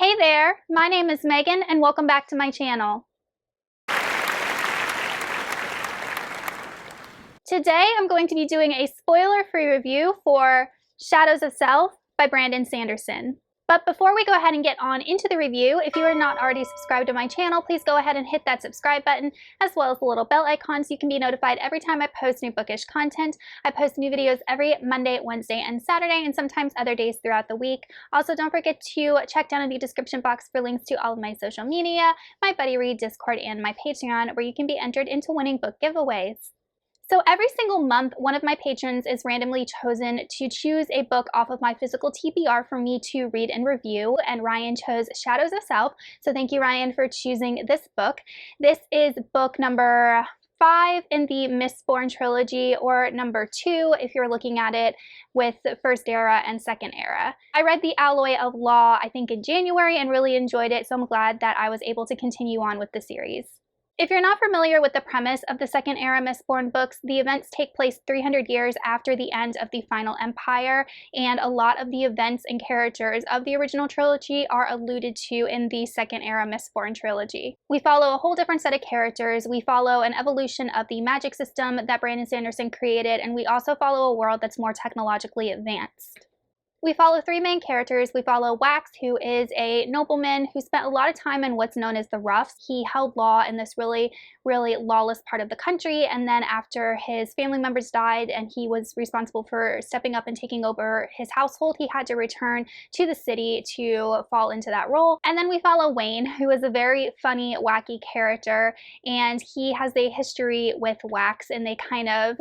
Hey there, my name is Megan and welcome back to my channel. Today I'm going to be doing a spoiler-free review for Shadows of Self by Brandon Sanderson. But before we go ahead and get on into the review, if you are not already subscribed to my channel, please go ahead and hit that subscribe button as well as the little bell icon so you can be notified every time I post new bookish content. I post new videos every Monday, Wednesday, and Saturday, and sometimes other days throughout the week. Also, don't forget to check down in the description box for links to all of my social media, my Buddy Read Discord, and my Patreon, where you can be entered into winning book giveaways. So every single month, one of my patrons is randomly chosen to choose a book off of my physical TBR for me to read and review, and Ryan chose Shadows of Self. So thank you, Ryan, for choosing this book. This is book number 5 in the Mistborn trilogy, or number 2 if you're looking at it with First Era and Second Era. I read The Alloy of Law, I think in January, and really enjoyed it, so I'm glad that I was able to continue on with the series. If you're not familiar with the premise of the Second Era Mistborn books, the events take place 300 years after the end of the Final Empire, and a lot of the events and characters of the original trilogy are alluded to in the Second Era Mistborn trilogy. We follow a whole different set of characters, we follow an evolution of the magic system that Brandon Sanderson created, and we also follow a world that's more technologically advanced. We follow 3 main characters. We follow Wax, who is a nobleman who spent a lot of time in what's known as the Roughs. He held law in this really lawless part of the country, and then after his family members died and he was responsible for stepping up and taking over his household, he had to return to the city to fall into that role. And then we follow Wayne, who is a very funny, wacky character, and he has a history with Wax, and they kind of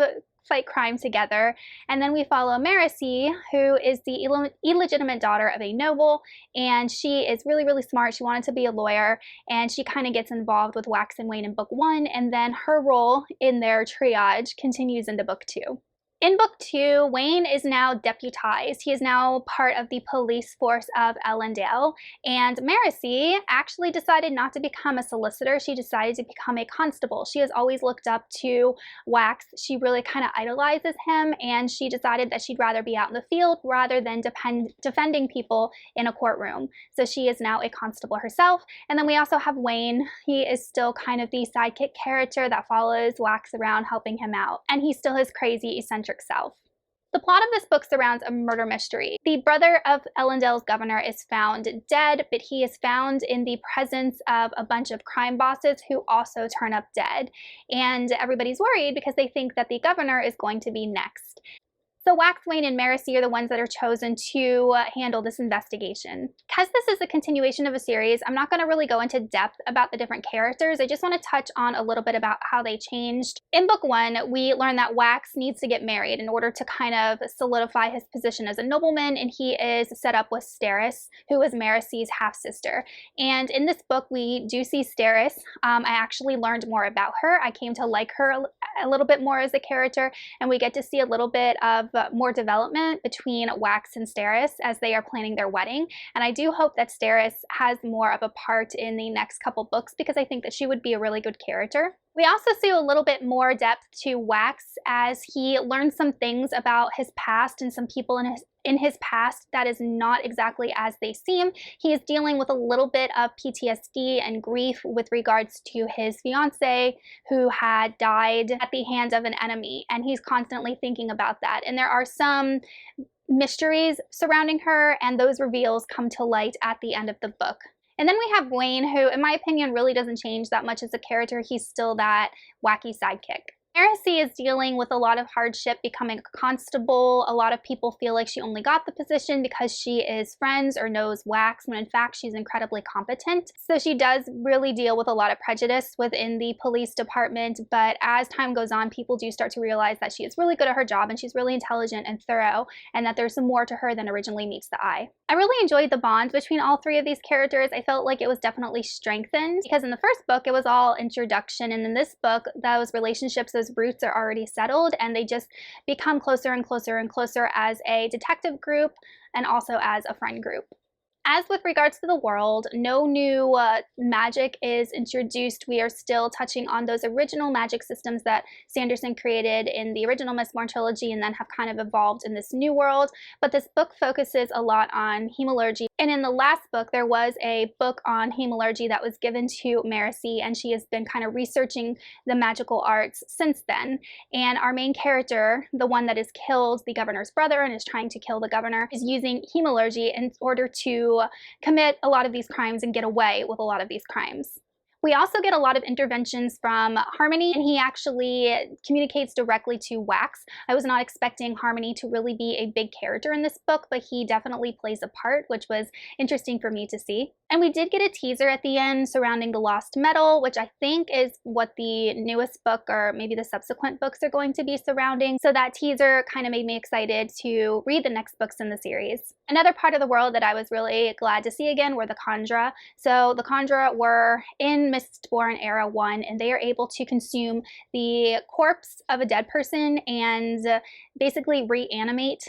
fight crime together. And then we follow Maracy, who is the illegitimate daughter of a noble, and she is really smart. She wanted to be a lawyer, and she kind of gets involved with Wax and Wayne in book 1, and then her role in their triage continues into book 2. In book 2, Wayne is now deputized. He is now part of the police force of Ellendale, and Maracy actually decided not to become a solicitor. She decided to become a constable. She has always looked up to Wax. She really kind of idolizes him, and she decided that she'd rather be out in the field rather than defending people in a courtroom. So she is now a constable herself. And then we also have Wayne. He is still kind of the sidekick character that follows Wax around helping him out, and he's still his crazy, eccentric self. The plot of this book surrounds a murder mystery. The brother of Ellendale's governor is found dead, but he is found in the presence of a bunch of crime bosses who also turn up dead. And everybody's worried because they think that the governor is going to be next. So Wax, Wayne, and Maracy are the ones that are chosen to handle this investigation. Because this is a continuation of a series, I'm not going to really go into depth about the different characters. I just want to touch on a little bit about how they changed. In book 1, we learn that Wax needs to get married in order to kind of solidify his position as a nobleman, and he is set up with Steris, who is Maracy's half-sister. And in this book, we do see Steris. I actually learned more about her. I came to like her a little bit more as a character, and we get to see a little bit of more development between Wax and Steris as they are planning their wedding. And I do hope that Steris has more of a part in the next couple books because I think that she would be a really good character. We also see a little bit more depth to Wax as he learns some things about his past and some people in his past that is not exactly as they seem. He is dealing with a little bit of PTSD and grief with regards to his fiance who had died at the hands of an enemy, and he's constantly thinking about that. And there are some mysteries surrounding her, and those reveals come to light at the end of the book. And then we have Wayne, who, in my opinion, really doesn't change that much as a character. He's still that wacky sidekick. Maracy is dealing with a lot of hardship becoming a constable. A lot of people feel like she only got the position because she is friends or knows Wax, when in fact she's incredibly competent. So she does really deal with a lot of prejudice within the police department, but as time goes on, people do start to realize that she is really good at her job and she's really intelligent and thorough, and that there's some more to her than originally meets the eye. I really enjoyed the bond between all 3 of these characters. I felt like it was definitely strengthened because in the first book it was all introduction, and in this book those relationships, those roots are already settled, and they just become closer and closer and closer as a detective group and also as a friend group. As with regards to the world, no new magic is introduced. We are still touching on those original magic systems that Sanderson created in the original Mistborn trilogy and then have kind of evolved in this new world. But this book focuses a lot on hemalurgy. And in the last book, there was a book on hemalurgy that was given to Marcy, and she has been kind of researching the magical arts since then. And our main character, the one that has killed the governor's brother and is trying to kill the governor, is using hemalurgy in order to commit a lot of these crimes and get away with a lot of these crimes. We also get a lot of interventions from Harmony, and he actually communicates directly to Wax. I was not expecting Harmony to really be a big character in this book, but he definitely plays a part, which was interesting for me to see. And we did get a teaser at the end surrounding the Lost Metal, which I think is what the newest book or maybe the subsequent books are going to be surrounding. So that teaser kind of made me excited to read the next books in the series. Another part of the world that I was really glad to see again were the Kandra. So the Kandra were in Mistborn Era 1, and they are able to consume the corpse of a dead person and basically reanimate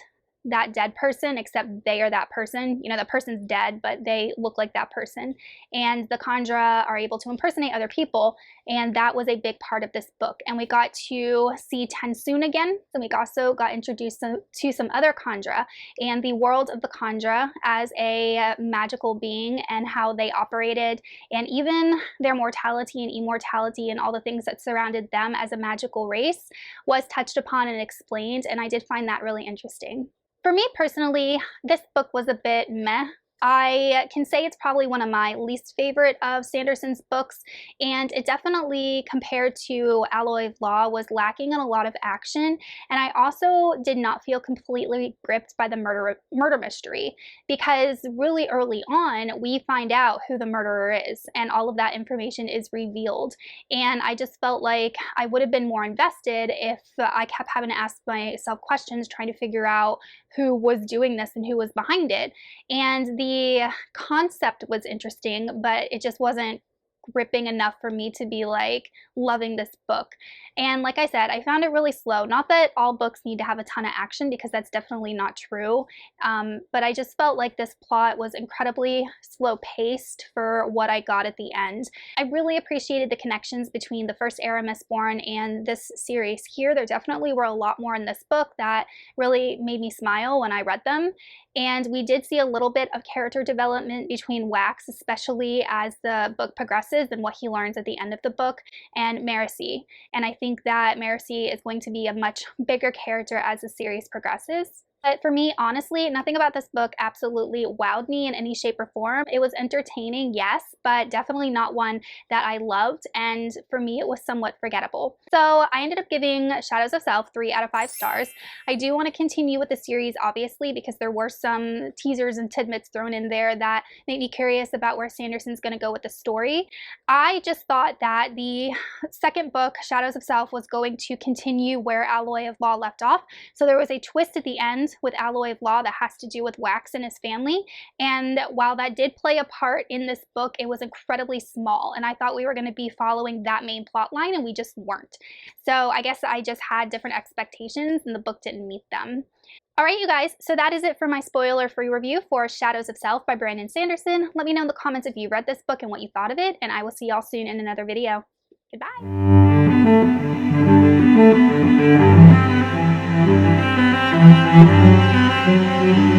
that dead person, except they are that person. You know, the person's dead, but they look like that person. And the Kandra are able to impersonate other people, and that was a big part of this book. And we got to see Tensoon again, and we also got introduced to some other Kandra and the world of the Kandra as a magical being and how they operated, and even their mortality and immortality and all the things that surrounded them as a magical race was touched upon and explained, and I did find that really interesting. For me personally, this book was a bit meh. I can say it's probably one of my least favorite of Sanderson's books, and it definitely, compared to Alloy of Law, was lacking in a lot of action, and I also did not feel completely gripped by the murder mystery, because really early on we find out who the murderer is, and all of that information is revealed, and I just felt like I would have been more invested if I kept having to ask myself questions trying to figure out who was doing this and who was behind it. And the concept was interesting, but it just wasn't gripping enough for me to be like loving this book. And like I said, I found it really slow. Not that all books need to have a ton of action, because that's definitely not true, but I just felt like this plot was incredibly slow paced for what I got at the end. I really appreciated the connections between the first era Mistborn and this series here. There definitely were a lot more in this book that really made me smile when I read them. And we did see a little bit of character development between Wax, especially as the book progresses and what he learns at the end of the book, and Marcy. And I think that Marcy is going to be a much bigger character as the series progresses. But for me, honestly, nothing about this book absolutely wowed me in any shape or form. It was entertaining, yes, but definitely not one that I loved, and for me it was somewhat forgettable. So I ended up giving Shadows of Self 3 out of 5 stars. I do want to continue with the series, obviously, because there were some teasers and tidbits thrown in there that made me curious about where Sanderson's going to go with the story. I just thought that the second book, Shadows of Self, was going to continue where Alloy of Law left off. So there was a twist at the end with Alloy of Law that has to do with Wax and his family, and while that did play a part in this book, it was incredibly small, and I thought we were going to be following that main plot line, and we just weren't. So I guess I just had different expectations and the book didn't meet them. Alright you guys, so that is it for my spoiler-free review for Shadows of Self by Brandon Sanderson. Let me know in the comments if you read this book and what you thought of it, and I will see y'all soon in another video. Goodbye! Thank you.